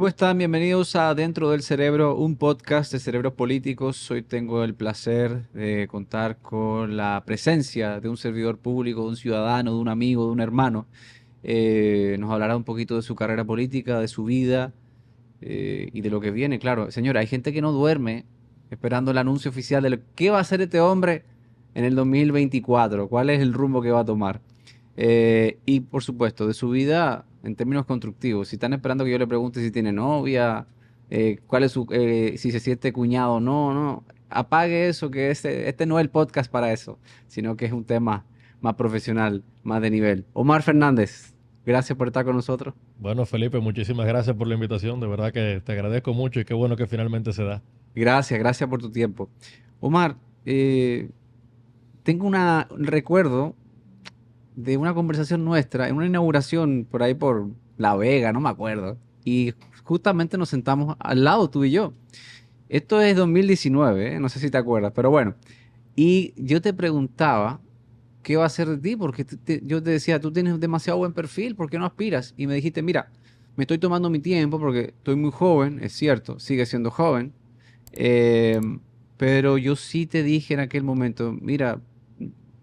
¿Cómo están? Bienvenidos a Dentro del Cerebro, un podcast de cerebros políticos. Hoy tengo el placer de contar con la presencia de un servidor público, de un ciudadano, de un amigo, de un hermano. Nos hablará un poquito de su carrera política, de su vida y de lo que viene. Claro, señora, hay gente que no duerme esperando el anuncio oficial de qué va a hacer este hombre en el 2024, cuál es el rumbo que va a tomar. Y por supuesto, de su vida en términos constructivos. Si están esperando que yo le pregunte si tiene novia, cuál es si se siente cuñado o no, no. Apague eso, que este no es el podcast para eso, sino que es un tema más profesional, más de nivel. Omar Fernández, gracias por estar con nosotros. Bueno, Felipe, muchísimas gracias por la invitación. De verdad que te agradezco mucho y qué bueno que finalmente se da. Gracias por tu tiempo. Omar, tengo un recuerdo de una conversación nuestra en una inauguración por ahí por La Vega, no me acuerdo. Y justamente nos sentamos al lado tú y yo. Esto es 2019, ¿eh? No sé si te acuerdas, pero bueno. Y yo te preguntaba qué va a hacer de ti, porque yo te decía, tú tienes demasiado buen perfil, ¿por qué no aspiras? Y me dijiste, mira, me estoy tomando mi tiempo porque estoy muy joven, es cierto, sigue siendo joven, eh, pero yo sí te dije en aquel momento, mira,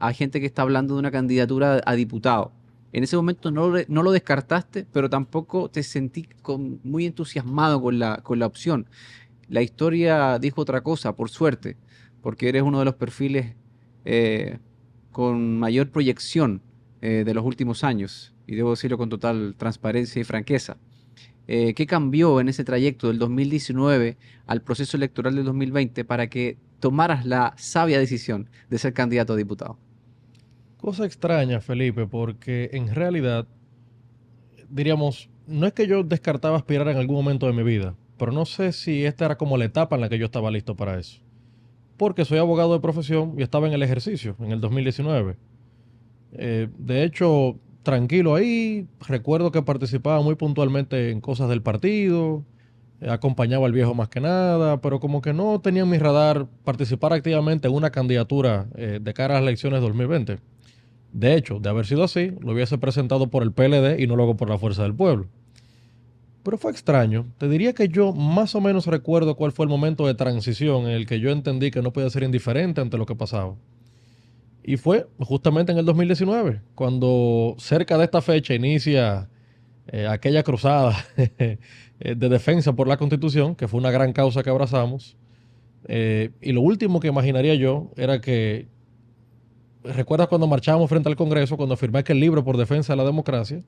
hay gente que está hablando de una candidatura a diputado. En ese momento no lo descartaste, pero tampoco te sentí muy entusiasmado con la opción. La historia dijo otra cosa, por suerte, porque eres uno de los perfiles eh, con mayor proyección de los últimos años, y debo decirlo con total transparencia y franqueza. ¿Qué cambió en ese trayecto del 2019 al proceso electoral del 2020 para que tomaras la sabia decisión de ser candidato a diputado? Cosa extraña, Felipe, porque en realidad, diríamos, no es que yo descartaba aspirar en algún momento de mi vida, pero no sé si esta era como la etapa en la que yo estaba listo para eso. Porque soy abogado de profesión y estaba en el ejercicio en el 2019. De hecho, tranquilo ahí, recuerdo que participaba muy puntualmente en cosas del partido, acompañaba al viejo más que nada, pero como que no tenía en mi radar participar activamente en una candidatura de cara a las elecciones de 2020. De hecho, de haber sido así, lo hubiese presentado por el PLD y no luego por la Fuerza del Pueblo. Pero fue extraño. Te diría que yo más o menos recuerdo cuál fue el momento de transición en el que yo entendí que no podía ser indiferente ante lo que pasaba. Y fue justamente en el 2019, cuando cerca de esta fecha inicia aquella cruzada de defensa por la Constitución, que fue una gran causa que abrazamos. Y lo último que imaginaría yo era que, ¿recuerdas cuando marchábamos frente al Congreso, cuando firmé aquel libro por defensa de la democracia?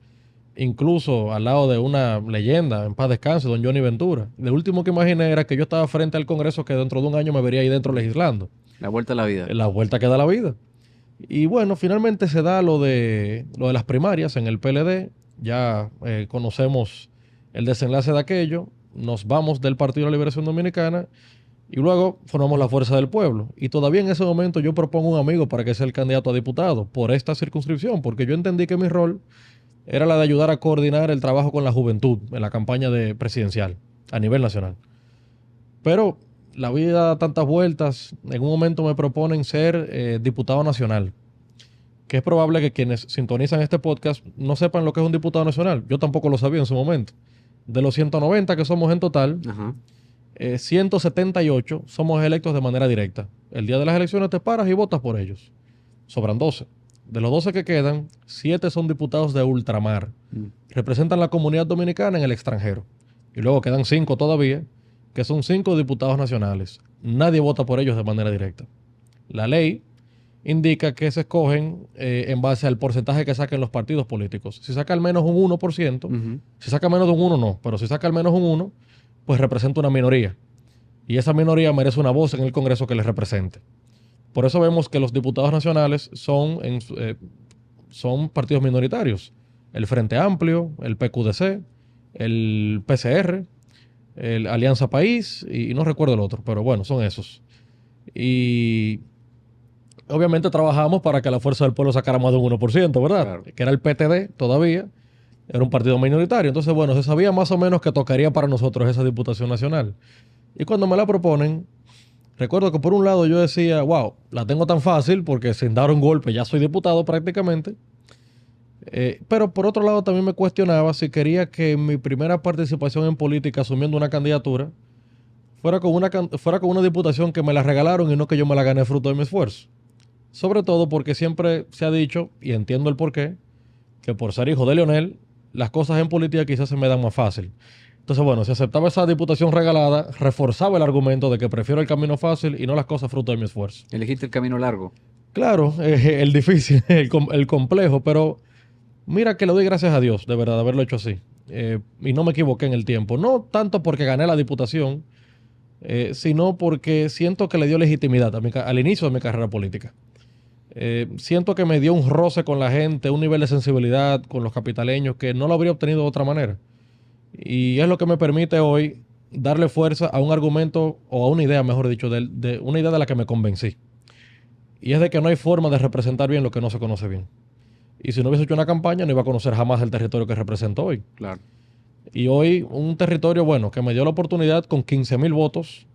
Incluso al lado de una leyenda, en paz descanse, don Johnny Ventura. Lo último que imaginé era que yo estaba frente al Congreso que dentro de un año me vería ahí dentro legislando. La vuelta a la vida. La vuelta que da la vida. Y bueno, finalmente se da lo de las primarias en el PLD. Ya conocemos el desenlace de aquello. Nos vamos del Partido de la Liberación Dominicana y luego formamos la Fuerza del Pueblo. Y todavía en ese momento yo propongo un amigo para que sea el candidato a diputado por esta circunscripción, porque yo entendí que mi rol era la de ayudar a coordinar el trabajo con la juventud en la campaña presidencial a nivel nacional. Pero la vida da tantas vueltas. En un momento me proponen ser diputado nacional, que es probable que quienes sintonizan este podcast no sepan lo que es un diputado nacional. Yo tampoco lo sabía en su momento. De los 190 que somos en total, Ajá. 178 somos electos de manera directa. El día de las elecciones te paras y votas por ellos. Sobran 12. De los 12 que quedan, 7 son diputados de ultramar. Mm. Representan la comunidad dominicana en el extranjero. Y luego quedan 5 todavía, que son 5 diputados nacionales. Nadie vota por ellos de manera directa. La ley indica que se escogen en base al porcentaje que saquen los partidos políticos. Si saca al menos un 1%, Ujú. si saca menos de un 1 no, pero si saca al menos un 1, pues representa una minoría. Y esa minoría merece una voz en el Congreso que les represente. Por eso vemos que los diputados nacionales son partidos minoritarios. El Frente Amplio, el PQDC, el PCR, el Alianza País y no recuerdo el otro, pero bueno, son esos. Y obviamente trabajamos para que la Fuerza del Pueblo sacara más de un 1%, ¿verdad? Claro. Que era el PTD todavía, era un partido minoritario. Entonces, bueno, se sabía más o menos que tocaría para nosotros esa diputación nacional. Y cuando me la proponen, recuerdo que por un lado yo decía, wow, la tengo tan fácil porque sin dar un golpe ya soy diputado prácticamente. Pero por otro lado también me cuestionaba si quería que mi primera participación en política asumiendo una candidatura fuera con una diputación que me la regalaron y no que yo me la gané fruto de mi esfuerzo. Sobre todo porque siempre se ha dicho, y entiendo el porqué, que por ser hijo de Leonel, las cosas en política quizás se me dan más fácil. Entonces, bueno, si aceptaba esa diputación regalada, reforzaba el argumento de que prefiero el camino fácil y no las cosas fruto de mi esfuerzo. Elegiste el camino largo. Claro, el difícil, el complejo, pero mira que le doy gracias a Dios, de verdad, de haberlo hecho así. Y no me equivoqué en el tiempo. No tanto porque gané la diputación, sino porque siento que le dio legitimidad al inicio de mi carrera política. Siento que me dio un roce con la gente, un nivel de sensibilidad con los capitaleños que no lo habría obtenido de otra manera. Y es lo que me permite hoy darle fuerza a un argumento o a una idea, mejor dicho, de una idea de la que me convencí. Y es de que no hay forma de representar bien lo que no se conoce bien. Y si no hubiese hecho una campaña, no iba a conocer jamás el territorio que represento hoy. Claro. Y hoy un territorio, bueno, que me dio la oportunidad con 15,000 votos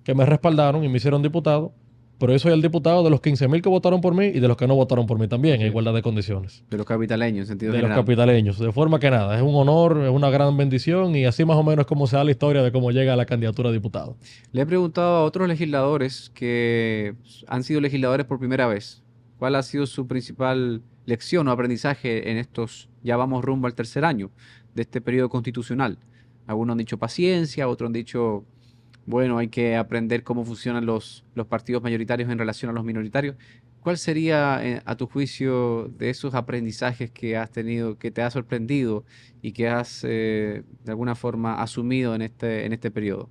que me respaldaron y me hicieron diputado. Pero yo soy el diputado de los 15,000 que votaron por mí y de los que no votaron por mí también, en igualdad de condiciones. De los capitaleños, en sentido De los general. capitaleños. De forma que nada, es un honor, es una gran bendición y así más o menos es como se da la historia de cómo llega a la candidatura a diputado. Le he preguntado a otros legisladores que han sido legisladores por primera vez, ¿cuál ha sido su principal lección o aprendizaje en estos, ya vamos rumbo al tercer año de este periodo constitucional? Algunos han dicho paciencia, otros han dicho, bueno, hay que aprender cómo funcionan los partidos mayoritarios en relación a los minoritarios. ¿Cuál sería, a tu juicio, de esos aprendizajes que has tenido, que te ha sorprendido y que has, de alguna forma, asumido en este periodo?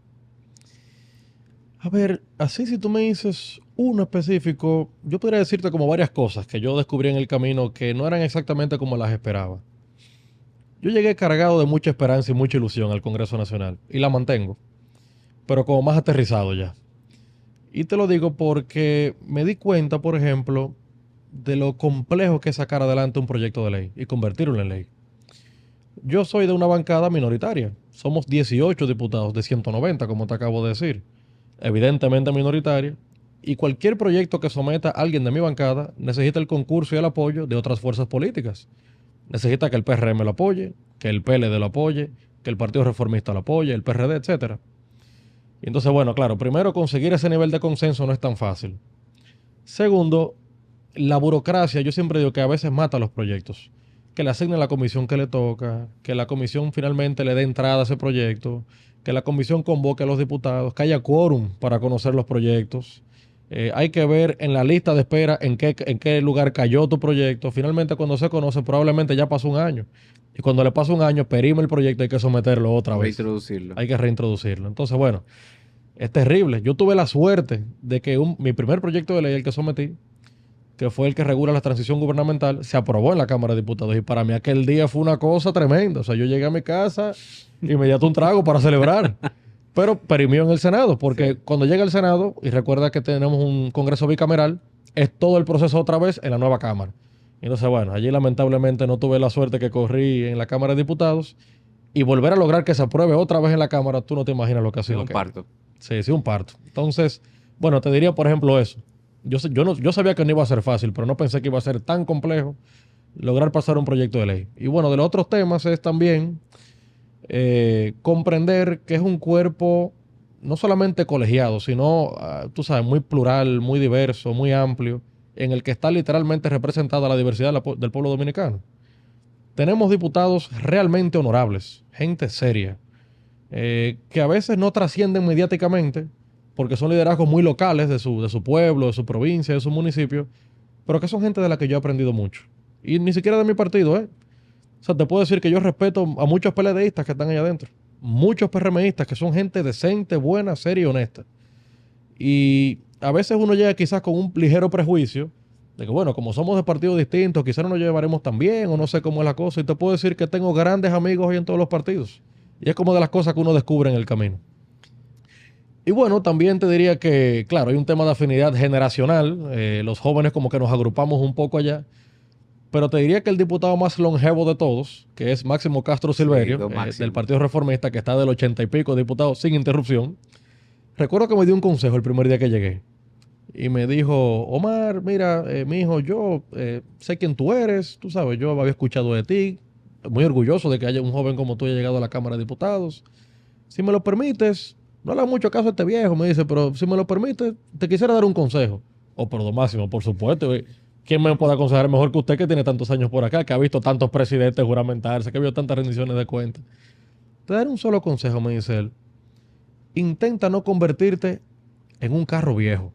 A ver, así si tú me dices uno específico, yo podría decirte como varias cosas que yo descubrí en el camino que no eran exactamente como las esperaba. Yo llegué cargado de mucha esperanza y mucha ilusión al Congreso Nacional y la mantengo, pero como más aterrizado ya. Y te lo digo porque me di cuenta, por ejemplo, de lo complejo que es sacar adelante un proyecto de ley y convertirlo en ley. Yo soy de una bancada minoritaria. Somos 18 diputados de 190, como te acabo de decir. Evidentemente minoritaria. Y cualquier proyecto que someta a alguien de mi bancada necesita el concurso y el apoyo de otras fuerzas políticas. Necesita que el PRM lo apoye, que el PLD lo apoye, que el Partido Reformista lo apoye, el PRD, etcétera. Y entonces, bueno, claro, primero conseguir ese nivel de consenso no es tan fácil. Segundo, la burocracia, yo siempre digo que a veces mata los proyectos. Que le asignen la comisión que le toca, que la comisión finalmente le dé entrada a ese proyecto, que la comisión convoque a los diputados, que haya quórum para conocer los proyectos. Hay que ver en la lista de espera en qué lugar cayó tu proyecto. Finalmente, cuando se conoce, probablemente ya pasó un año. Y cuando le pasa un año, perime el proyecto, hay que someterlo otra vez. Reintroducirlo. Hay que reintroducirlo. Entonces, bueno, es terrible. Yo tuve la suerte de que mi primer proyecto de ley, el que sometí, que fue el que regula la transición gubernamental, se aprobó en la Cámara de Diputados. Y para mí aquel día fue una cosa tremenda. O sea, yo llegué a mi casa y me di un trago para celebrar. Pero perimió en el Senado, porque Sí. cuando llega al Senado, y recuerda que tenemos un Congreso bicameral, es todo el proceso otra vez en la nueva Cámara. Y entonces, bueno, allí lamentablemente no tuve la suerte que corrí en la Cámara de Diputados. Y volver a lograr que se apruebe otra vez en la Cámara, tú no te imaginas lo que ha Es sido un aquello. parto. Sí, sí, un parto. Entonces, bueno, te diría, por ejemplo, eso. Yo sabía que no iba a ser fácil, pero no pensé que iba a ser tan complejo lograr pasar un proyecto de ley. Y bueno, de los otros temas es también comprender que es un cuerpo no solamente colegiado, sino, tú sabes, muy plural, muy diverso, muy amplio, en el que está literalmente representada la diversidad del pueblo dominicano. Tenemos diputados realmente honorables, gente seria, que a veces no trascienden mediáticamente, porque son liderazgos muy locales de su pueblo, de su provincia, de su municipio, pero que son gente de la que yo he aprendido mucho. Y ni siquiera de mi partido, ¿eh? O sea, te puedo decir que yo respeto a muchos PLDistas que están allá adentro, muchos PRMistas que son gente decente, buena, seria y honesta. Y a veces uno llega quizás con un ligero prejuicio de que, bueno, como somos de partidos distintos, quizás no nos llevaremos tan bien o no sé cómo es la cosa. Y te puedo decir que tengo grandes amigos hoy en todos los partidos. Y es como de las cosas que uno descubre en el camino. Y bueno, también te diría que, claro, hay un tema de afinidad generacional. Los jóvenes como que nos agrupamos un poco allá. Pero te diría que el diputado más longevo de todos, que es Máximo Castro Sí, Silverio, don Máximo. del Partido Reformista, que está del 80 y pico diputados sin interrupción, recuerdo que me dio un consejo el primer día que llegué. y me dijo, Omar, mira, mi hijo, yo sé quién tú eres, tú sabes, yo había escuchado de ti, muy orgulloso de que haya un joven como tú haya llegado a la Cámara de Diputados. Si me lo permites, no le hagas mucho caso a este viejo, me dice, pero si me lo permites, te quisiera dar un consejo. Oh, pero don Máximo, por supuesto. ¿Quién me puede aconsejar mejor que usted que tiene tantos años por acá, que ha visto tantos presidentes juramentarse, que ha visto tantas rendiciones de cuentas? Te daré un solo consejo, me dice él. Intenta no convertirte en un carro viejo.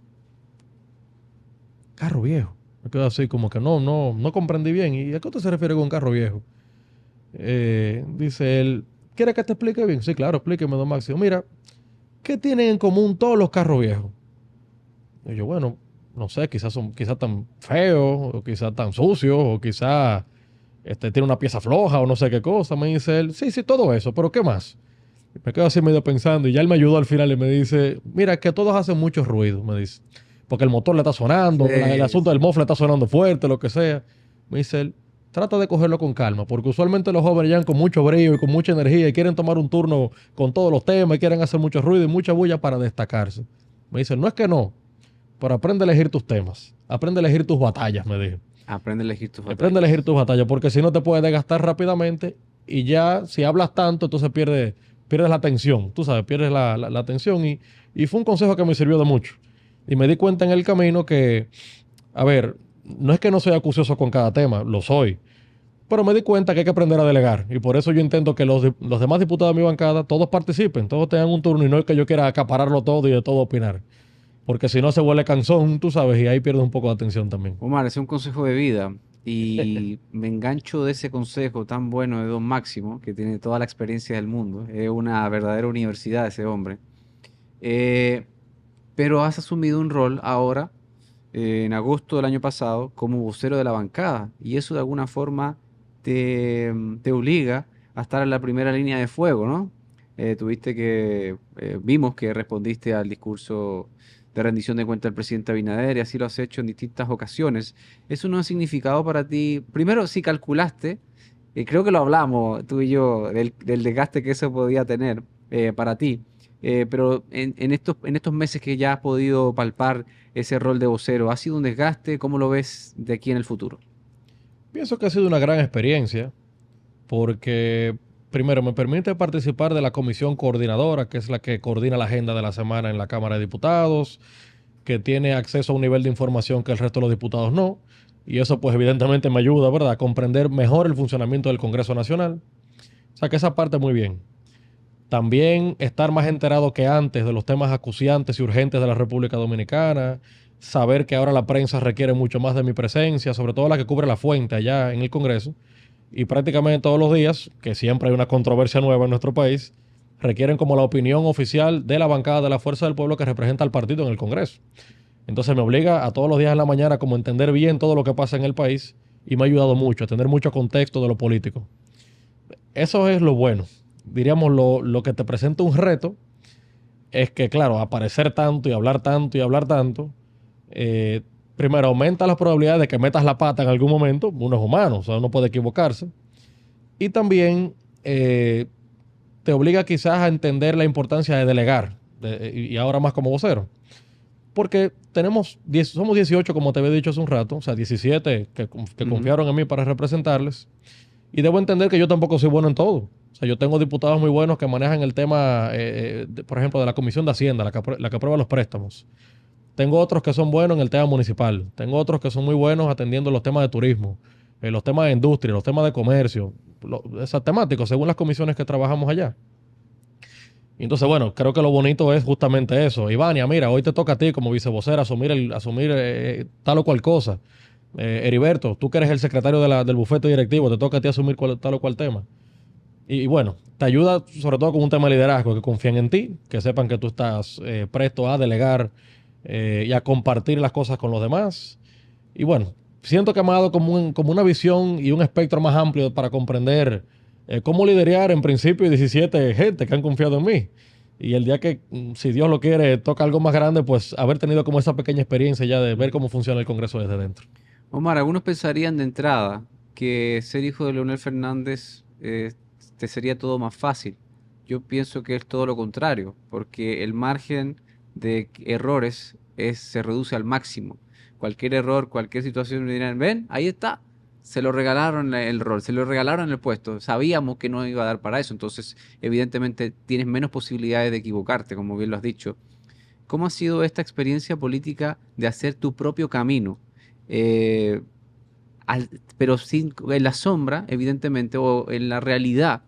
Carro viejo. Me quedo así como que no comprendí bien. ¿Y a qué usted se refiere con un carro viejo? Dice él, ¿quiere que te explique bien? Sí, claro, explíqueme, don Máximo. Mira, ¿qué tienen en común todos los carros viejos? Y yo, bueno, no sé, quizás tan feos, o quizás tan sucios, o quizás tiene una pieza floja, o no sé qué cosa. Me dice él, sí, sí, todo eso, pero ¿qué más? Y me quedo así medio pensando, y ya él me ayudó al final y me dice, mira, que todos hacen mucho ruido, me dice. Porque el motor le está sonando, el Sí, asunto del sí. mofle está sonando fuerte, lo que sea. Me dice él, trata de cogerlo con calma, porque usualmente los jóvenes llegan con mucho brillo y con mucha energía y quieren tomar un turno con todos los temas y quieren hacer mucho ruido y mucha bulla para destacarse. Me dice, no es que no, pero aprende a elegir tus temas, aprende a elegir tus batallas, me dijo. Aprende a elegir tus Aprende a elegir batallas. tus batallas, porque si no te puedes desgastar rápidamente y ya si hablas tanto, entonces pierdes la atención, tú sabes, pierdes la atención y fue un consejo que me sirvió de mucho. Y me di cuenta en el camino que, a ver, no es que no soy acucioso con cada tema, lo soy, pero me di cuenta que hay que aprender a delegar y por eso yo intento que los demás diputados de mi bancada todos participen, todos tengan un turno y no es que yo quiera acapararlo todo y de todo opinar, porque si no se vuelve cansón, tú sabes, y ahí pierdes un poco de atención también. Omar, ese es un consejo de vida y me engancho de ese consejo tan bueno de Don Máximo, que tiene toda la experiencia del mundo. Es una verdadera universidad ese hombre. Eh, pero has asumido un rol ahora, en agosto del año pasado, como vocero de la bancada y eso de alguna forma te obliga a estar en la primera línea de fuego, ¿no? Vimos que respondiste al discurso de rendición de cuentas del presidente Abinader y así lo has hecho en distintas ocasiones. ¿Eso no ha significado para ti? Primero, si calculaste, creo que lo hablamos tú y yo, del desgaste que eso podía tener para ti. Pero en estos meses que ya has podido palpar ese rol de vocero, ¿ha sido un desgaste? ¿Cómo lo ves de aquí en el futuro? Pienso que ha sido una gran experiencia porque primero me permite participar de la comisión coordinadora, que es la que coordina la agenda de la semana en la Cámara de Diputados, que tiene acceso a un nivel de información que el resto de los diputados no, y eso pues evidentemente me ayuda, ¿verdad?, a comprender mejor el funcionamiento del Congreso Nacional. O sea que esa parte muy bien. También estar más enterado que antes de los temas acuciantes y urgentes de la República Dominicana, saber que ahora la prensa requiere mucho más de mi presencia, sobre todo la que cubre la fuente allá en el Congreso, y prácticamente todos los días, que siempre hay una controversia nueva en nuestro país, requieren como la opinión oficial de la bancada de la Fuerza del Pueblo que representa al partido en el Congreso. Entonces me obliga a todos los días en la mañana como entender bien todo lo que pasa en el país y me ha ayudado mucho a tener mucho contexto de lo político. Eso es lo bueno. Diríamos lo que te presenta un reto es que, claro, aparecer tanto y hablar tanto y hablar tanto, eh, primero aumenta las probabilidades de que metas la pata en algún momento. Uno es humano, o sea, uno puede equivocarse. Y también te obliga quizás a entender la importancia de delegar, y ahora más como vocero. Porque somos 18, como te había dicho hace un rato, o sea, 17 que Ujú. confiaron en mí para representarles. Y debo entender que yo tampoco soy bueno en todo. O sea, yo tengo diputados muy buenos que manejan el tema, por ejemplo, de la Comisión de Hacienda, la que aprueba los préstamos. Tengo otros que son buenos en el tema municipal. Tengo otros que son muy buenos atendiendo los temas de turismo, los temas de industria, los temas de comercio, esas temáticos, según las comisiones que trabajamos allá. Y entonces, bueno, creo que lo bonito es justamente eso. Ivania, mira, hoy te toca a ti como vicevocera asumir tal o cual cosa. Heriberto, tú que eres el secretario del bufete directivo, te toca a ti asumir tal o cual tema. Y bueno, te ayuda sobre todo con un tema de liderazgo, que confíen en ti, que sepan que tú estás presto a delegar y a compartir las cosas con los demás. Y bueno, siento que me ha dado como una visión y un espectro más amplio para comprender cómo liderar en principio 17 gente que han confiado en mí. Y el día que, si Dios lo quiere, toca algo más grande, pues haber tenido como esa pequeña experiencia ya de ver cómo funciona el Congreso desde dentro. Omar, algunos pensarían de entrada que ser hijo de Leonel Fernández te sería todo más fácil. Yo pienso que es todo lo contrario, porque el margen de errores se reduce al máximo. Cualquier error, cualquier situación, me dirán, ven, ahí está. Se lo regalaron el rol, se lo regalaron el puesto. Sabíamos que no iba a dar para eso. Entonces, evidentemente, tienes menos posibilidades de equivocarte, como bien lo has dicho. ¿Cómo ha sido esta experiencia política de hacer tu propio camino? Eh, pero sin, en la sombra, evidentemente, o en la realidad,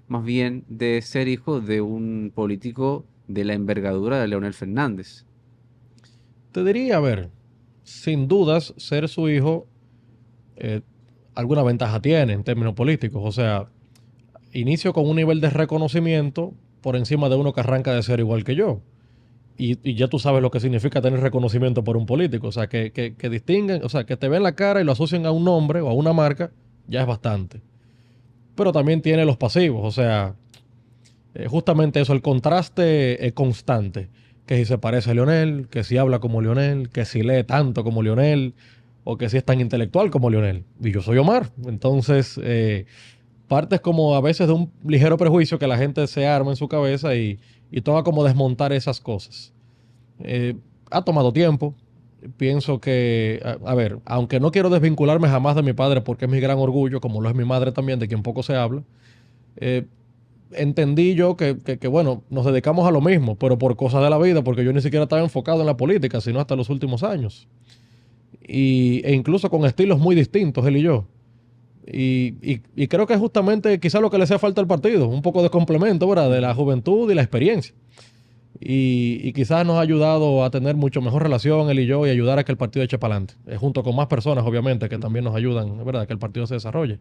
más bien, de ser hijo de un político de la envergadura de Leonel Fernández. Te diría, a ver, sin dudas, ser su hijo eh, alguna ventaja tiene en términos políticos. O sea, inicio con un nivel de reconocimiento por encima de uno que arranca de ser igual que yo. Y ya tú sabes lo que significa tener reconocimiento por un político. O sea, que distinguen, o sea, que te ven la cara y lo asocian a un nombre o a una marca, ya es bastante. Pero también tiene los pasivos. O sea, justamente eso, el contraste constante. Que si se parece a Lionel, que si habla como Lionel, que si lee tanto como Lionel, o que si es tan intelectual como Lionel. Y yo soy Omar. Entonces, partes como a veces de un ligero prejuicio que la gente se arma en su cabeza y toca como desmontar esas cosas. Eh, ha tomado tiempo. Pienso que, a ver, aunque no quiero desvincularme jamás de mi padre porque es mi gran orgullo, como lo es mi madre también, de quien poco se habla, eh, entendí yo que, bueno, nos dedicamos a lo mismo, pero por cosas de la vida, porque yo ni siquiera estaba enfocado en la política, sino hasta los últimos años. E incluso con estilos muy distintos, él y yo. Y creo que es justamente quizás lo que le hacía falta al partido, un poco de complemento, ¿verdad? De la juventud y la experiencia. Y quizás nos ha ayudado a tener mucho mejor relación él y yo y ayudar a que el partido eche para adelante. Junto con más personas, obviamente, que también nos ayudan, ¿verdad? A que el partido se desarrolle.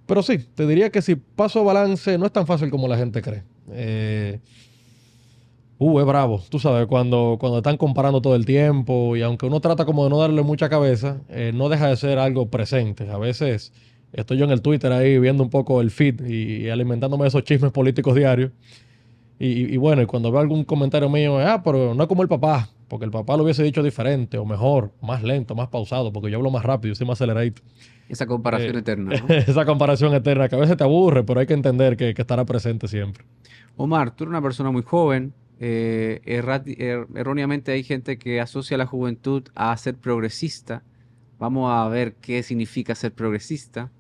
Pero sí, te diría que si paso balance no es tan fácil como la gente cree. Es bravo, tú sabes, cuando están comparando todo el tiempo y aunque uno trata como de no darle mucha cabeza, no deja de ser algo presente. A veces estoy yo en el Twitter ahí viendo un poco el feed y alimentándome de esos chismes políticos diarios. Y bueno, y cuando veo algún comentario mío, pero no es como el papá, porque el papá lo hubiese dicho diferente o mejor, más lento, más pausado, porque yo hablo más rápido, soy más aceleradito. Esa comparación Eh, eterna, ¿no? esa comparación eterna que a veces te aburre, pero hay que entender que estará presente siempre. Omar, tú eres una persona muy joven. Erróneamente hay gente que asocia la juventud a ser progresista. Vamos a ver qué significa ser progresista.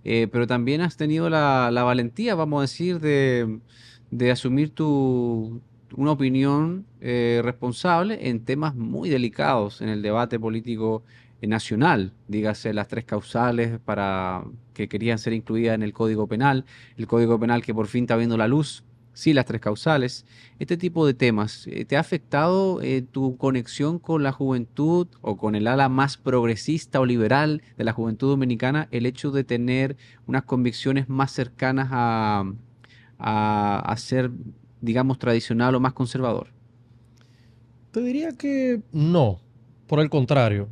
Pero también has tenido la valentía, vamos a decir, de asumir una opinión responsable en temas muy delicados en el debate político nacional. Dígase las tres causales para que querían ser incluidas en el Código Penal que por fin está viendo la luz. Sí, las tres causales. Este tipo de temas, ¿te ha afectado tu conexión con la juventud o con el ala más progresista o liberal de la juventud dominicana, el hecho de tener unas convicciones más cercanas a ser, digamos, tradicional o más conservador? Te diría que no, por el contrario.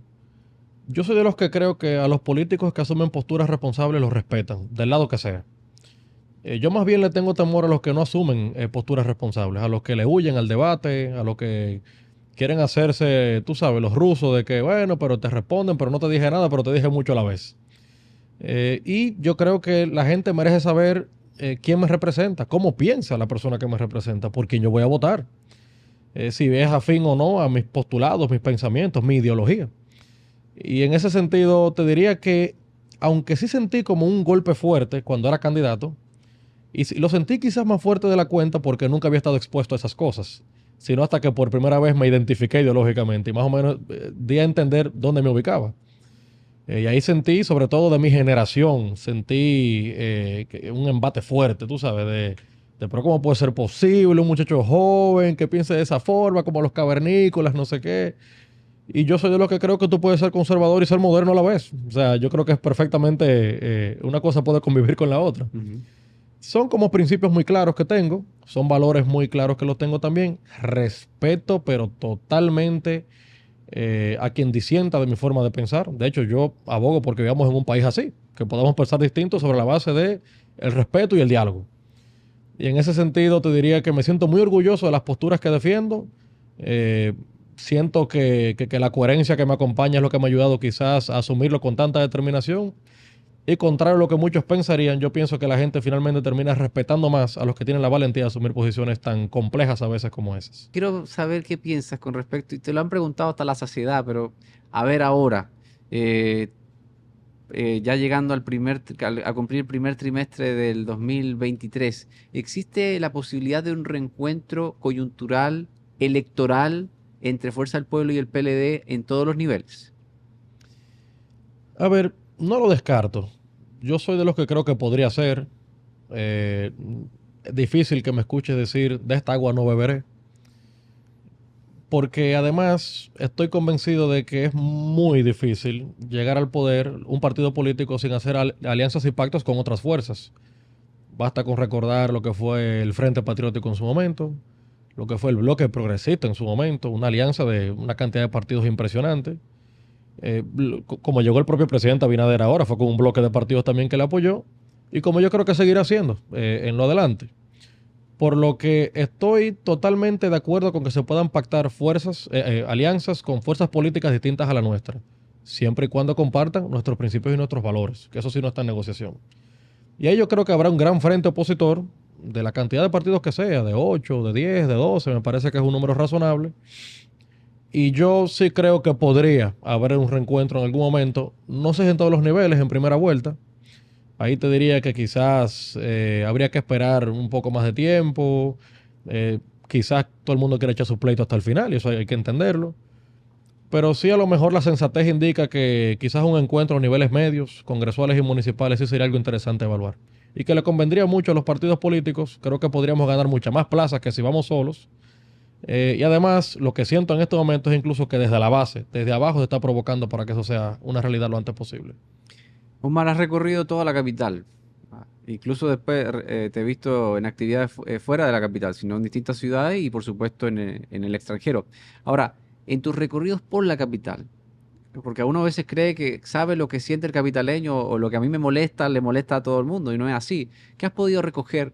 Yo soy de los que creo que a los políticos que asumen posturas responsables los respetan, del lado que sea. Yo más bien le tengo temor a los que no asumen posturas responsables, a los que le huyen al debate, a los que quieren hacerse, tú sabes, los rusos de que, bueno, pero te responden, pero no te dije nada, pero te dije mucho a la vez. Y yo creo que la gente merece saber quién me representa, cómo piensa la persona que me representa, por quién yo voy a votar, si es afín o no a mis postulados, mis pensamientos, mi ideología. Y en ese sentido te diría que, aunque sí sentí como un golpe fuerte cuando era candidato, y lo sentí quizás más fuerte de la cuenta porque nunca había estado expuesto a esas cosas, sino hasta que por primera vez me identifiqué ideológicamente y más o menos di a entender dónde me ubicaba. Y ahí sentí, sobre todo de mi generación, sentí un embate fuerte, tú sabes, pero cómo puede ser posible un muchacho joven que piense de esa forma, como los cavernícolas, no sé qué. Y yo soy de los que creo que tú puedes ser conservador y ser moderno a la vez. O sea, yo creo que es perfectamente, una cosa puede convivir con la otra. Ujú. Son como principios muy claros que tengo, son valores muy claros que los tengo también. Respeto, pero totalmente a quien disienta de mi forma de pensar. De hecho, yo abogo porque vivamos en un país así, que podamos pensar distintos sobre la base de el respeto y el diálogo. Y en ese sentido te diría que me siento muy orgulloso de las posturas que defiendo. Eh, Siento que la coherencia que me acompaña es lo que me ha ayudado quizás a asumirlo con tanta determinación. Y contrario a lo que muchos pensarían, yo pienso que la gente finalmente termina respetando más a los que tienen la valentía de asumir posiciones tan complejas a veces como esas. Quiero saber qué piensas con respecto, y te lo han preguntado hasta la saciedad, pero a ver ahora, eh, ya llegando a cumplir el primer trimestre del 2023, ¿existe la posibilidad de un reencuentro coyuntural, electoral, entre Fuerza del Pueblo y el PLD en todos los niveles? A ver, no lo descarto. Yo soy de los que creo que podría ser. Eh, es difícil que me escuches decir, de esta agua no beberé. Porque además estoy convencido de que es muy difícil llegar al poder un partido político sin hacer alianzas y pactos con otras fuerzas. Basta con recordar lo que fue el Frente Patriótico en su momento, lo que fue el Bloque Progresista en su momento, una alianza de una cantidad de partidos impresionante. Como llegó el propio presidente Abinader ahora, fue con un bloque de partidos también que le apoyó, y como yo creo que seguirá haciendo en lo adelante. Por lo que estoy totalmente de acuerdo con que se puedan pactar alianzas con fuerzas políticas distintas a la nuestra, siempre y cuando compartan nuestros principios y nuestros valores, que eso sí no está en negociación. Y ahí yo creo que habrá un gran frente opositor de la cantidad de partidos que sea, de 8, de 10, de 12, me parece que es un número razonable. Y yo sí creo que podría haber un reencuentro en algún momento, no sé si en todos los niveles, en primera vuelta. Ahí te diría que quizás habría que esperar un poco más de tiempo. Quizás todo el mundo quiere echar su pleito hasta el final y eso hay que entenderlo. Pero sí, a lo mejor la sensatez indica que quizás un encuentro a niveles medios, congresuales y municipales, sí sería algo interesante evaluar. Y que le convendría mucho a los partidos políticos. Creo que podríamos ganar muchas más plazas que si vamos solos. Y además, lo que siento en este momento es incluso que desde la base, desde abajo, se está provocando para que eso sea una realidad lo antes posible. Omar, has recorrido toda la capital. Incluso después te he visto en actividades fuera de la capital, sino en distintas ciudades y por supuesto en el extranjero. Ahora, en tus recorridos por la capital, porque a uno a veces cree que sabe lo que siente el capitaleño o lo que a mí me molesta, le molesta a todo el mundo y no es así. ¿Qué has podido recoger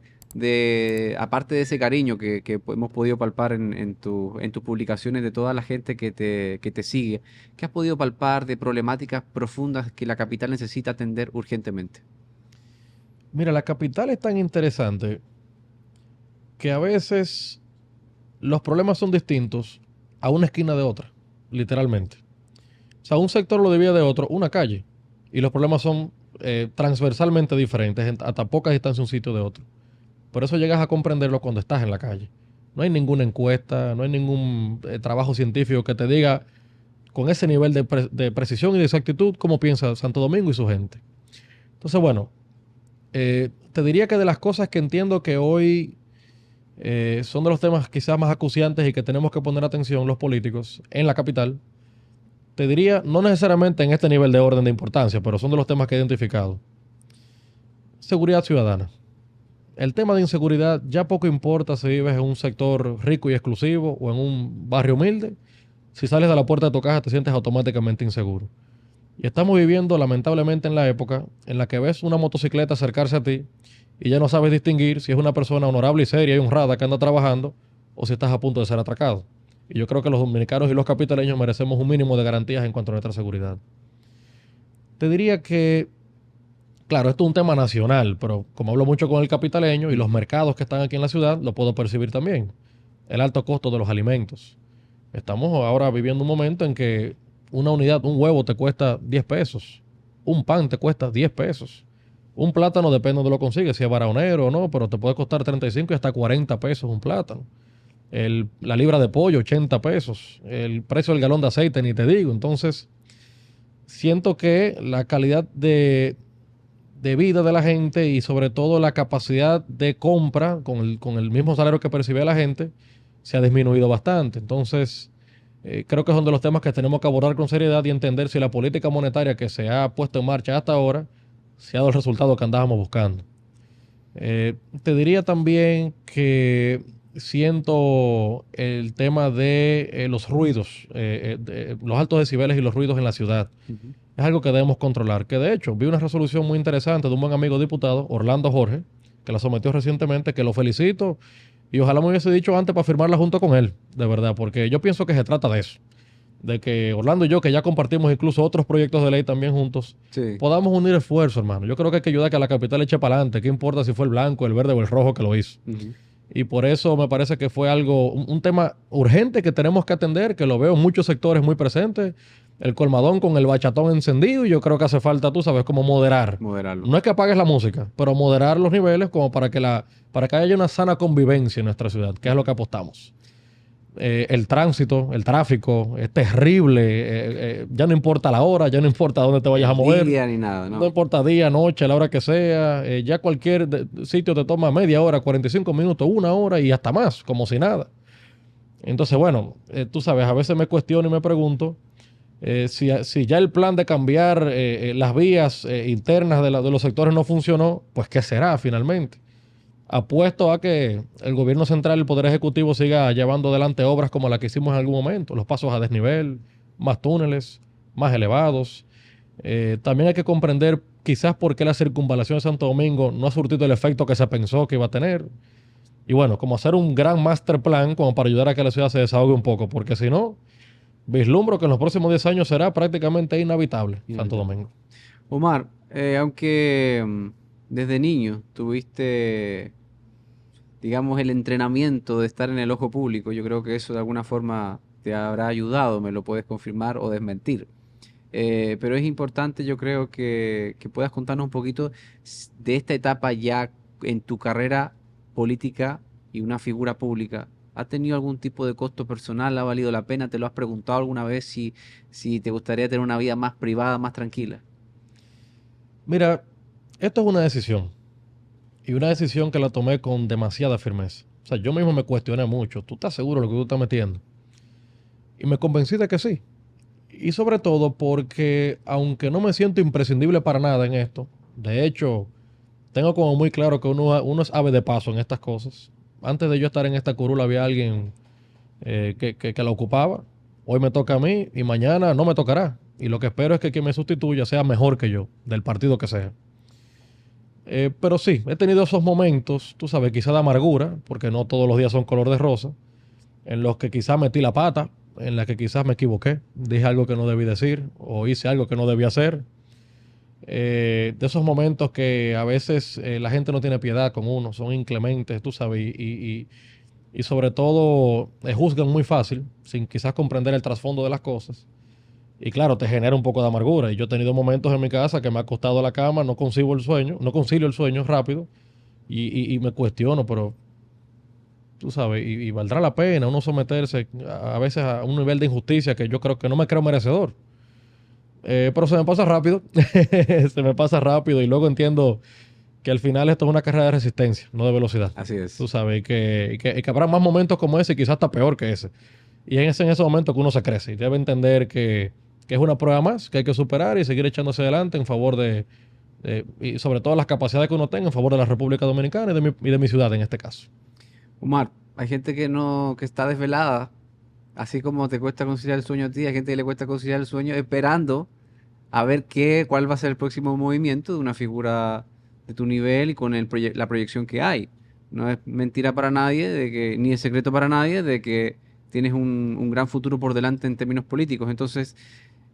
aparte de ese cariño que hemos podido palpar en tus publicaciones de toda la gente que te sigue? ¿Qué has podido palpar de problemáticas profundas que la capital necesita atender urgentemente? Mira, la capital es tan interesante que a veces los problemas son distintos a una esquina de otra, literalmente. O sea, un sector lo divide de otro, una calle, y los problemas son transversalmente diferentes, hasta poca distancia un sitio de otro. Por eso llegas a comprenderlo cuando estás en la calle. No hay ninguna encuesta, no hay ningún trabajo científico que te diga con ese nivel de precisión y de exactitud cómo piensa Santo Domingo y su gente. Entonces, bueno, te diría que de las cosas que entiendo que hoy son de los temas quizás más acuciantes y que tenemos que poner atención los políticos en la capital, te diría, no necesariamente en este nivel de orden de importancia, pero son de los temas que he identificado. Seguridad ciudadana. El tema de inseguridad ya poco importa si vives en un sector rico y exclusivo o en un barrio humilde. Si sales de la puerta de tu casa te sientes automáticamente inseguro. Y estamos viviendo lamentablemente en la época en la que ves una motocicleta acercarse a ti y ya no sabes distinguir si es una persona honorable y seria y honrada que anda trabajando o si estás a punto de ser atracado. Y yo creo que los dominicanos y los capitaleños merecemos un mínimo de garantías en cuanto a nuestra seguridad. Te diría que, claro, esto es un tema nacional, pero como hablo mucho con el capitaleño y los mercados que están aquí en la ciudad, lo puedo percibir también. El alto costo de los alimentos. Estamos ahora viviendo un momento en que una unidad, un huevo te cuesta 10 pesos. Un pan te cuesta 10 pesos. Un plátano depende de donde lo consigues, si es baraonero o no, pero te puede costar 35 y hasta 40 pesos un plátano. La libra de pollo, 80 pesos. El precio del galón de aceite, ni te digo. Entonces, siento que la calidad de vida de la gente y sobre todo la capacidad de compra con el mismo salario que percibe la gente se ha disminuido bastante. Entonces, creo que son de los temas que tenemos que abordar con seriedad y entender si la política monetaria que se ha puesto en marcha hasta ahora se ha dado el resultado que andábamos buscando. Te diría también que siento el tema de los ruidos, los altos decibeles y los ruidos en la ciudad. Ujú. Es algo que debemos controlar. Que de hecho, vi una resolución muy interesante de un buen amigo diputado, Orlando Jorge, que la sometió recientemente, que lo felicito y ojalá me hubiese dicho antes para firmarla junto con él, de verdad, porque yo pienso que se trata de eso. de que Orlando y yo, que ya compartimos incluso otros proyectos de ley también juntos, Sí. podamos unir esfuerzos, hermano. Yo creo que hay que ayudar a que la capital eche para adelante. ¿Qué importa si fue el blanco, el verde o el rojo que lo hizo? Ujú. Y por eso me parece que fue algo, un tema urgente que tenemos que atender, que lo veo en muchos sectores muy presentes. El colmadón con el bachatón encendido, y yo creo que hace falta, tú sabes, como moderar. Moderarlo. No es que apagues la música, pero moderar los niveles como para que haya una sana convivencia en nuestra ciudad, que es lo que apostamos. El tránsito, el tráfico es terrible. Ya no importa la hora, ya no importa dónde te vayas a El mover. día ni nada, No ¿no? importa día, noche, la hora que sea, ya cualquier sitio te toma media hora, 45 minutos, una hora y hasta más, como si nada. Entonces, bueno, tú sabes, a veces me cuestiono y me pregunto si ya el plan de cambiar las vías internas de los sectores no funcionó, pues ¿qué será finalmente? Apuesto a que el gobierno central, el Poder Ejecutivo, siga llevando adelante obras como la que hicimos en algún momento, los pasos a desnivel, más túneles, más elevados. También hay que comprender quizás por qué la circunvalación de Santo Domingo no ha surtido el efecto que se pensó que iba a tener. Y bueno, como hacer un gran master plan como para ayudar a que la ciudad se desahogue un poco, porque si no, vislumbro que en los próximos 10 años será prácticamente inhabitable Santo Inevitable. Domingo. Omar, aunque desde niño tuviste, digamos, el entrenamiento de estar en el ojo público, yo creo que eso de alguna forma te habrá ayudado, me lo puedes confirmar o desmentir. Pero es importante, yo creo, que puedas contarnos un poquito de esta etapa ya en tu carrera política y una figura pública. ¿Ha tenido algún tipo de costo personal? ¿Ha valido la pena? ¿Te lo has preguntado alguna vez si te gustaría tener una vida más privada, más tranquila? Mira, esto es una decisión, y una decisión que la tomé con demasiada firmeza. O sea, yo mismo me cuestioné mucho. ¿Tú estás seguro de lo que tú estás metiendo? Y me convencí de que sí. Y sobre todo porque, aunque no me siento imprescindible para nada en esto, de hecho, tengo como muy claro que uno es ave de paso en estas cosas. Antes de yo estar en esta curula había alguien que la ocupaba. Hoy me toca a mí y mañana no me tocará. Y lo que espero es que quien me sustituya sea mejor que yo, del partido que sea. Pero sí, he tenido esos momentos, tú sabes, quizá de amargura, porque no todos los días son color de rosa, en los que quizás metí la pata, en la que quizás me equivoqué, dije algo que no debí decir o hice algo que no debía hacer. De esos momentos que a veces la gente no tiene piedad con uno, son inclementes, tú sabes, y sobre todo juzgan muy fácil, sin quizás comprender el trasfondo de las cosas. Y claro, te genera un poco de amargura. Y yo he tenido momentos en mi casa que me ha acostado a la cama, no consigo el sueño, no concilio el sueño rápido y me cuestiono, pero tú sabes, y valdrá la pena uno someterse a veces a un nivel de injusticia que yo creo que no me creo merecedor. Pero se me pasa rápido, se me pasa rápido y luego entiendo que al final esto es una carrera de resistencia, no de velocidad. Así Tú es. sabes, y que habrá más momentos como ese y quizás hasta peor que ese. Y es en ese momento que uno se crece y debe entender que es una prueba más que hay que superar y seguir echándose adelante en favor y sobre todo las capacidades que uno tenga en favor de la República Dominicana y de mi ciudad en este caso. Omar, hay gente que no, que está desvelada, así como te cuesta conciliar el sueño a ti, hay gente que le cuesta conciliar el sueño esperando a ver cuál va a ser el próximo movimiento de una figura de tu nivel y con la proyección que hay. No es mentira para nadie, ni es secreto para nadie, de que tienes un gran futuro por delante en términos políticos. Entonces,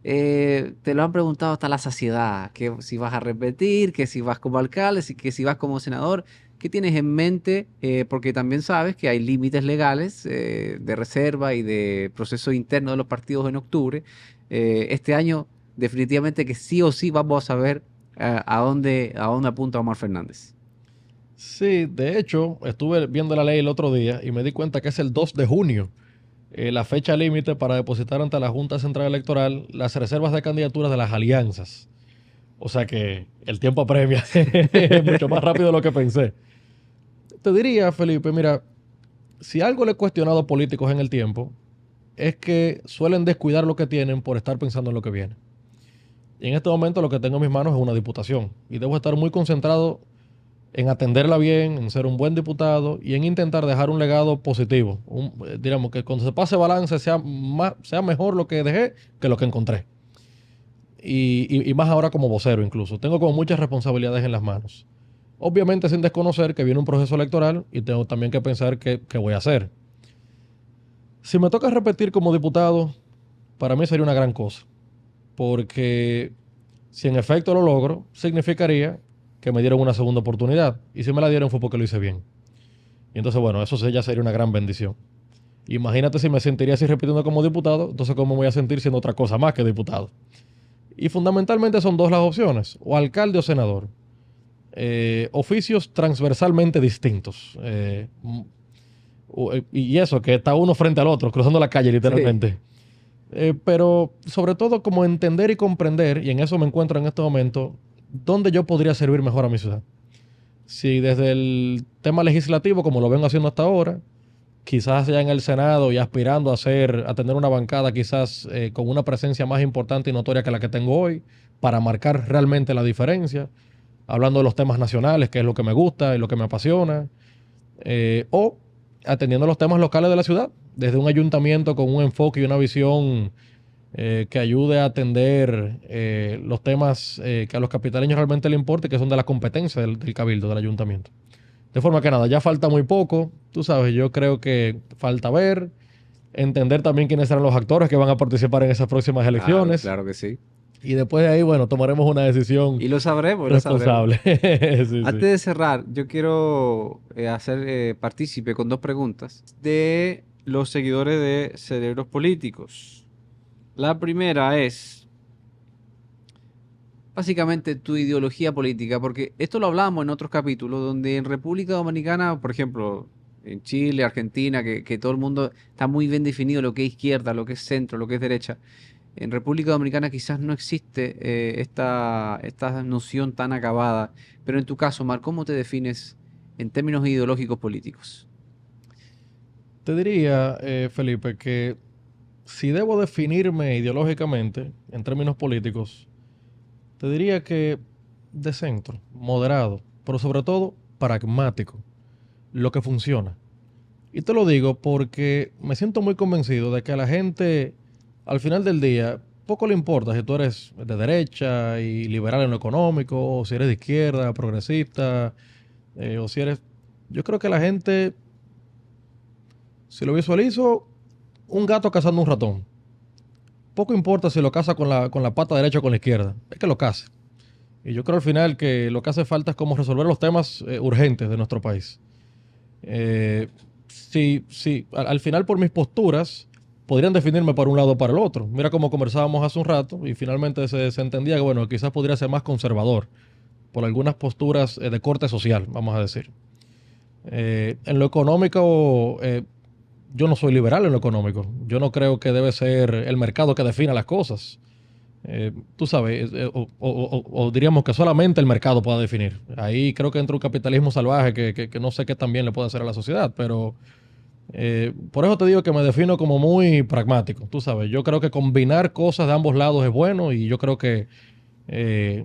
te lo han preguntado hasta la saciedad, que si vas a repetir, que si vas como alcalde, que si vas como senador. ¿Qué tienes en mente? Porque también sabes que hay límites legales de reserva y de proceso interno de los partidos en octubre. Este año definitivamente que sí o sí vamos a saber a dónde apunta Omar Fernández. Sí, de hecho, estuve viendo la ley el otro día y me di cuenta que es el 2 de junio, la fecha límite para depositar ante la Junta Central Electoral las reservas de candidaturas de las alianzas. O sea que el tiempo apremia mucho más rápido de lo que pensé. Te diría, Felipe, mira, si algo le he cuestionado a políticos en el tiempo, es que suelen descuidar lo que tienen por estar pensando en lo que viene. Y en este momento lo que tengo en mis manos es una diputación. Y debo estar muy concentrado en atenderla bien, en ser un buen diputado y en intentar dejar un legado positivo. Digamos que cuando se pase balance sea mejor lo que dejé que lo que encontré. Y más ahora como vocero incluso. Tengo como muchas responsabilidades en las manos. Obviamente sin desconocer que viene un proceso electoral y tengo también que pensar qué voy a hacer. Si me toca repetir como diputado, para mí sería una gran cosa. Porque si en efecto lo logro, significaría que me dieron una segunda oportunidad. Y si me la dieron fue porque lo hice bien. Y entonces, bueno, eso ya sería una gran bendición. Imagínate si me sentiría así repitiendo como diputado, entonces cómo me voy a sentir siendo otra cosa más que diputado. Y fundamentalmente son dos las opciones, o alcalde o senador. Oficios transversalmente distintos. Y eso, que está uno frente al otro, cruzando la calle Sí. literalmente. Pero sobre todo como entender y comprender, y en eso me encuentro en este momento, dónde yo podría servir mejor a mi ciudad. Si desde el tema legislativo, como lo vengo haciendo hasta ahora, quizás ya en el Senado y aspirando a tener una bancada quizás con una presencia más importante y notoria que la que tengo hoy, para marcar realmente la diferencia, hablando de los temas nacionales, que es lo que me gusta y lo que me apasiona, o atendiendo los temas locales de la ciudad, desde un ayuntamiento con un enfoque y una visión que ayude a atender los temas que a los capitaleños realmente les importa y que son de la competencia del cabildo, del ayuntamiento. De forma que nada, ya falta muy poco, tú sabes, yo creo que falta ver, entender también quiénes serán los actores que van a participar en esas próximas Claro, elecciones claro que sí. y después de ahí, bueno, tomaremos una decisión Y lo sabremos, lo sabremos. responsable. Sí, Antes sí. de cerrar, yo quiero hacer partícipe con dos preguntas de los seguidores de Cerebros Políticos. La primera es básicamente tu ideología política, porque esto lo hablamos en otros capítulos, donde en República Dominicana, por ejemplo, en Chile, Argentina, que todo el mundo está muy bien definido lo que es izquierda, lo que es centro, lo que es derecha. En República Dominicana quizás no existe esta noción tan acabada, pero en tu caso, Mar, ¿cómo te defines en términos ideológicos políticos? Te diría, Felipe, que si debo definirme ideológicamente en términos políticos, te diría que de centro, moderado, pero sobre todo pragmático, lo que funciona. Y te lo digo porque me siento muy convencido de que a la gente, al final del día, poco le importa si tú eres de derecha y liberal en lo económico, o si eres de izquierda, progresista, o si eres... Yo creo que la gente, si lo visualizo, un gato cazando un ratón. Poco importa si lo caza con la pata derecha o con la izquierda, es que lo cace. Y yo creo al final que lo que hace falta es como resolver los temas urgentes de nuestro país. Sí, al final por mis posturas podrían definirme para un lado o para el otro. Mira cómo conversábamos hace un rato y finalmente se entendía que, bueno, quizás podría ser más conservador por algunas posturas de corte social, vamos a decir. En lo económico, yo no soy liberal en lo económico. Yo no creo que debe ser el mercado que defina las cosas. Tú sabes, o diríamos que solamente el mercado pueda definir. Ahí creo que entra un capitalismo salvaje que no sé qué también le puede hacer a la sociedad, pero por eso te digo que me defino como muy pragmático. Tú sabes, yo creo que combinar cosas de ambos lados es bueno y yo creo que eh,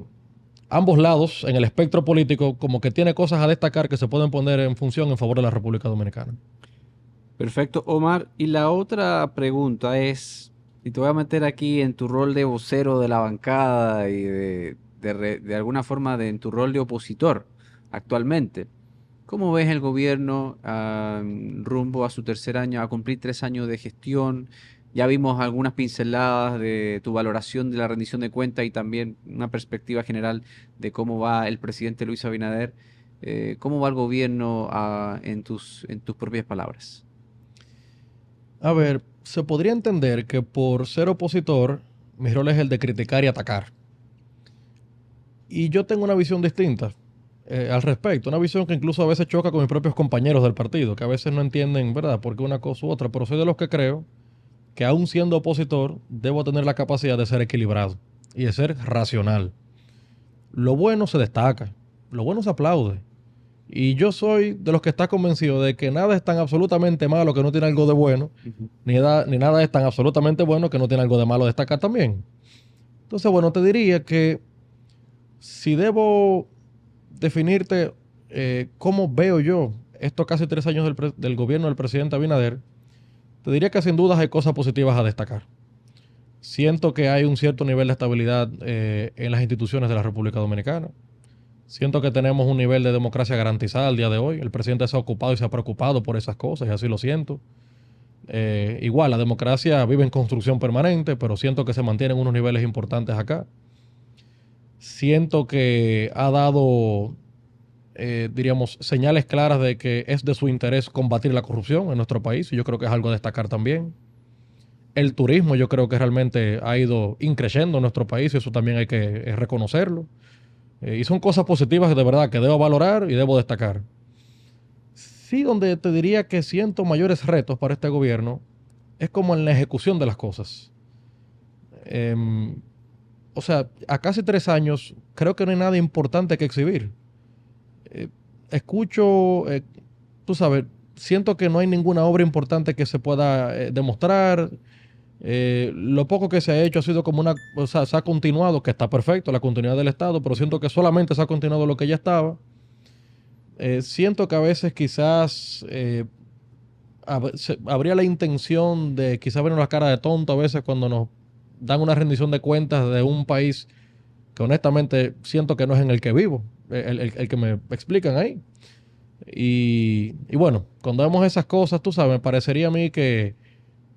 ambos lados en el espectro político como que tiene cosas a destacar que se pueden poner en función en favor de la República Dominicana. Perfecto, Omar. Y la otra pregunta es, y te voy a meter aquí en tu rol de vocero de la bancada y de alguna forma en tu rol de opositor actualmente. ¿Cómo ves el gobierno rumbo a su tercer año, a cumplir 3 años de gestión? Ya vimos algunas pinceladas de tu valoración de la rendición de cuentas y también una perspectiva general de cómo va el presidente Luis Abinader. ¿Cómo va el gobierno en tus propias palabras? A ver, se podría entender que por ser opositor, mi rol es el de criticar y atacar. Y yo tengo una visión distinta al respecto, una visión que incluso a veces choca con mis propios compañeros del partido, que a veces no entienden, ¿verdad?, por qué una cosa u otra, pero soy de los que creo que aún siendo opositor, debo tener la capacidad de ser equilibrado y de ser racional. Lo bueno se destaca, lo bueno se aplaude. Y yo soy de los que está convencido de que nada es tan absolutamente malo que no tiene algo de bueno, Ujú. ni nada es tan absolutamente bueno que no tiene algo de malo destacar también. Entonces, bueno, te diría que si debo definirte cómo veo yo estos casi 3 años del gobierno del presidente Abinader, te diría que sin dudas hay cosas positivas a destacar. Siento que hay un cierto nivel de estabilidad en las instituciones de la República Dominicana. Siento que tenemos un nivel de democracia garantizada al día de hoy. El presidente se ha ocupado y se ha preocupado por esas cosas y así lo siento. Igual, la democracia vive en construcción permanente, pero siento que se mantienen unos niveles importantes acá. Siento que ha dado, diríamos, señales claras de que es de su interés combatir la corrupción en nuestro país, y yo creo que es algo a destacar también. El turismo yo creo que realmente ha ido increciendo en nuestro país y eso también hay que reconocerlo. Y son cosas positivas de verdad que debo valorar y debo destacar. Sí, donde te diría que siento mayores retos para este gobierno es como en la ejecución de las cosas. Em, o sea, a casi 3 años creo que no hay nada importante que exhibir. Eh, escucho, tú sabes, siento que no hay ninguna obra importante que se pueda demostrar. Lo poco que se ha hecho ha sido como una, o sea, se ha continuado, que está perfecto, la continuidad del Estado, pero siento que solamente se ha continuado lo que ya estaba. Siento que a veces quizás habría la intención de quizás vernos la cara de tonto a veces cuando nos dan una rendición de cuentas de un país que honestamente siento que no es en el que vivo, el que me explican ahí. Y bueno, cuando vemos esas cosas, tú sabes, me parecería a mí que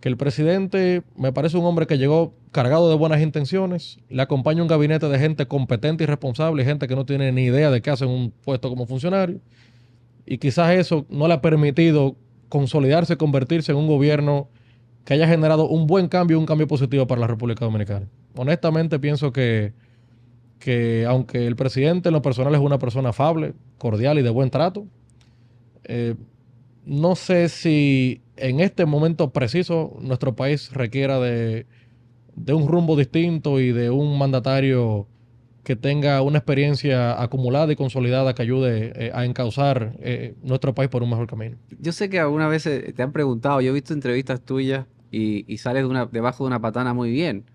el presidente me parece un hombre que llegó cargado de buenas intenciones, le acompaña un gabinete de gente competente y responsable, gente que no tiene ni idea de qué hace en un puesto como funcionario, y quizás eso no le ha permitido consolidarse, convertirse en un gobierno que haya generado un buen cambio, un cambio positivo para la República Dominicana. Honestamente pienso que aunque el presidente en lo personal es una persona afable, cordial y de buen trato, eh, no sé si en este momento preciso nuestro país requiera de un rumbo distinto y de un mandatario que tenga una experiencia acumulada y consolidada que ayude a encauzar nuestro país por un mejor camino. Yo sé que algunas veces te han preguntado, yo he visto entrevistas tuyas y sales debajo de una patana muy bien.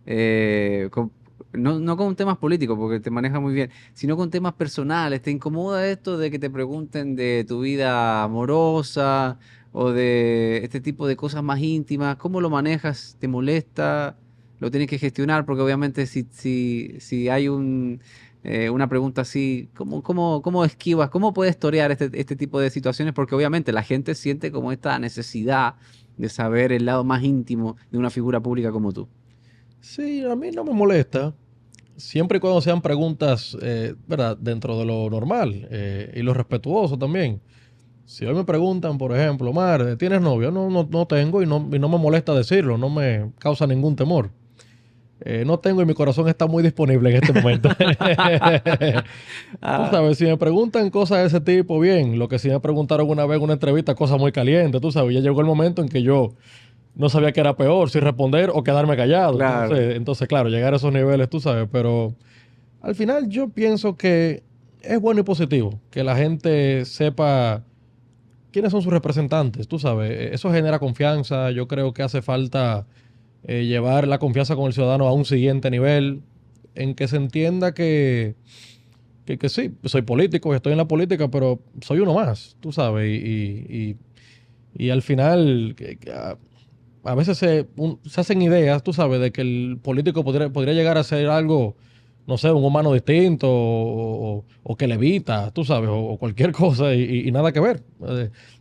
Eh, con- no con temas políticos, porque te manejas muy bien, sino con temas personales. ¿Te incomoda esto de que te pregunten de tu vida amorosa o de este tipo de cosas más íntimas? ¿Cómo lo manejas? ¿Te molesta? ¿Lo tienes que gestionar? Porque obviamente si hay una pregunta así, ¿cómo esquivas? ¿Cómo puedes torear este tipo de situaciones? Porque obviamente la gente siente como esta necesidad de saber el lado más íntimo de una figura pública como tú. Sí, a mí no me molesta, siempre y cuando sean preguntas, ¿verdad? Dentro de lo normal y lo respetuoso también. Si hoy me preguntan, por ejemplo, Mar, ¿tienes novio? No, no, no tengo y no me molesta decirlo, no me causa ningún temor. No tengo y mi corazón está muy disponible en este momento. Tú Ah, sabes, si me preguntan cosas de ese tipo, bien. Lo que sí me preguntaron una vez en una entrevista, cosas muy calientes, tú sabes, ya llegó el momento en que yo no sabía qué era peor, si responder o quedarme callado. claro. Entonces, claro, llegar a esos niveles, tú sabes, pero al final yo pienso que es bueno y positivo que la gente sepa quiénes son sus representantes, tú sabes. Eso genera confianza, yo creo que hace falta llevar la confianza con el ciudadano a un siguiente nivel, en que se entienda que sí, soy político, estoy en la política, pero soy uno más, tú sabes, y al final a veces se hacen ideas, tú sabes, de que el político podría llegar a ser algo, no sé, un humano distinto o que levita, tú sabes, o cualquier cosa y nada que ver.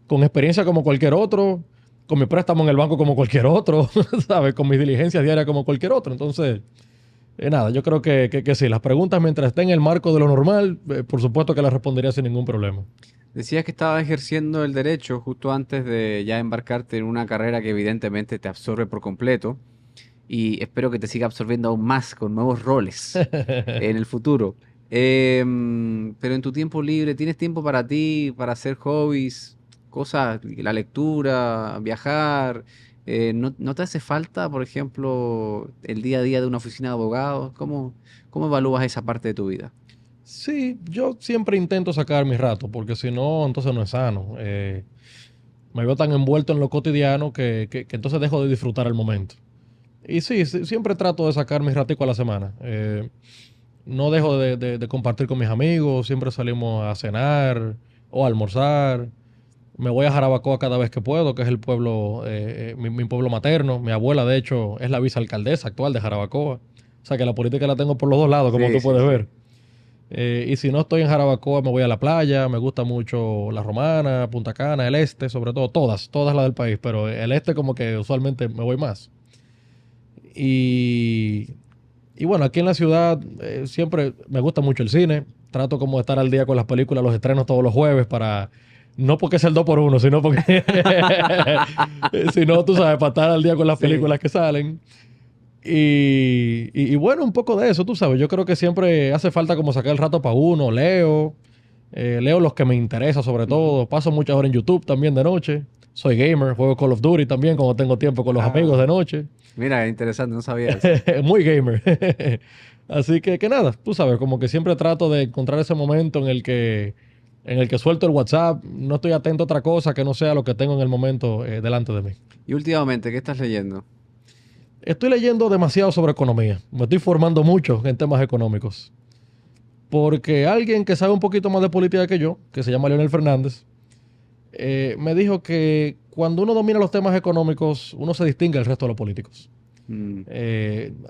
Con experiencia como cualquier otro, con mi préstamo en el banco como cualquier otro, ¿sabes? Con mis diligencias diarias como cualquier otro. Entonces, nada, yo creo que sí, las preguntas mientras estén en el marco de lo normal, por supuesto que las respondería sin ningún problema. Decías que estabas ejerciendo el derecho justo antes de ya embarcarte en una carrera que evidentemente te absorbe por completo y espero que te siga absorbiendo aún más con nuevos roles en el futuro. Pero en tu tiempo libre, ¿tienes tiempo para ti, para hacer hobbies, cosas, la lectura, viajar? ¿No te hace falta, por ejemplo, el día a día de una oficina de abogados? ¿Cómo evalúas esa parte de tu vida? Sí, yo siempre intento sacar mi rato, porque si no, entonces no es sano. Me veo tan envuelto en lo cotidiano que entonces dejo de disfrutar el momento. Y sí, siempre trato de sacar mis ratico a la semana. No dejo de compartir con mis amigos, siempre salimos a cenar o a almorzar. Me voy a Jarabacoa cada vez que puedo, que es el pueblo, mi pueblo materno. Mi abuela, de hecho, es la vicealcaldesa actual de Jarabacoa. O sea que la política la tengo por los dos lados, como Sí, tú sí, puedes sí. ver. Y si no estoy en Jarabacoa, me voy a la playa. Me gusta mucho La Romana, Punta Cana, el este, sobre todo. Todas las del país, pero el este como que usualmente me voy más. Y, y bueno, aquí en la ciudad siempre me gusta mucho el cine. Trato como de estar al día con las películas, los estrenos todos los jueves para... No porque es el 2 por 1 sino porque... sino, tú sabes, para estar al día con las Sí. películas que salen. Y bueno, un poco de eso, tú sabes. Yo creo que siempre hace falta como sacar el rato para uno. Leo los que me interesan sobre Ujú. todo. Paso muchas horas en YouTube también de noche. Soy gamer, juego Call of Duty también cuando tengo tiempo con los amigos Ah, de noche. mira, interesante, no sabía eso. Muy gamer. Así que nada, tú sabes, como que siempre trato de encontrar ese momento en el que suelto el WhatsApp, no estoy atento a otra cosa que no sea lo que tengo en el momento delante de mí. Y últimamente, ¿qué estás leyendo? Estoy leyendo demasiado sobre economía. Me estoy formando mucho en temas económicos. Porque alguien que sabe un poquito más de política que yo, que se llama Leonel Fernández, me dijo que cuando uno domina los temas económicos, uno se distingue del resto de los políticos. Mm,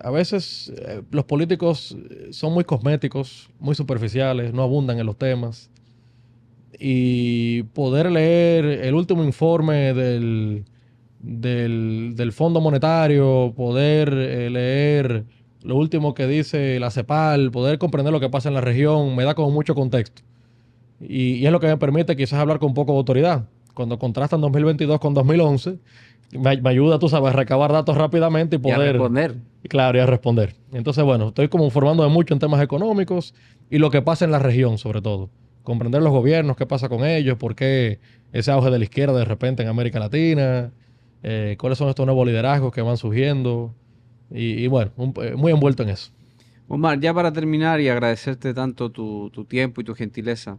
A veces los políticos son muy cosméticos, muy superficiales, no abundan en los temas. Y poder leer el último informe del Fondo Monetario, poder leer lo último que dice la CEPAL, poder comprender lo que pasa en la región, me da como mucho contexto. Y es lo que me permite quizás hablar con un poco de autoridad. Cuando contrastan 2022 con 2011, me ayuda, tú sabes, a recabar datos rápidamente y y a poder, responder. claro, y a responder. Entonces, bueno, estoy como informándome mucho en temas económicos y lo que pasa en la región, sobre todo. Comprender los gobiernos, qué pasa con ellos, por qué ese auge de la izquierda de repente en América Latina, cuáles son estos nuevos liderazgos que van surgiendo. Y bueno, muy envuelto en eso. Omar, ya para terminar y agradecerte tanto tu tiempo y tu gentileza.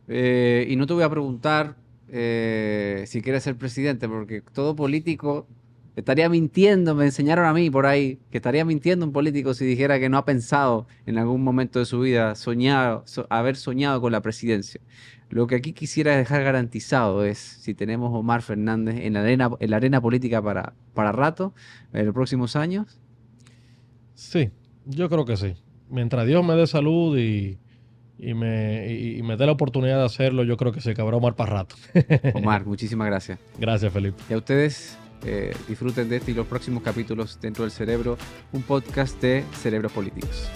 Y no te voy a preguntar si quieres ser presidente, porque todo político estaría mintiendo. Me enseñaron a mí por ahí que estaría mintiendo un político si dijera que no ha pensado en algún momento de su vida haber soñado con la presidencia. Lo que aquí quisiera dejar garantizado es si tenemos a Omar Fernández en la arena política para rato, en los próximos años. Sí, yo creo que sí. Mientras Dios me dé salud y me dé la oportunidad de hacerlo, yo creo que se cabrá Omar para rato. Omar, muchísimas gracias. Gracias, Felipe. Y a ustedes disfruten de este y los próximos capítulos dentro del Cerebro, un podcast de Cerebros Políticos.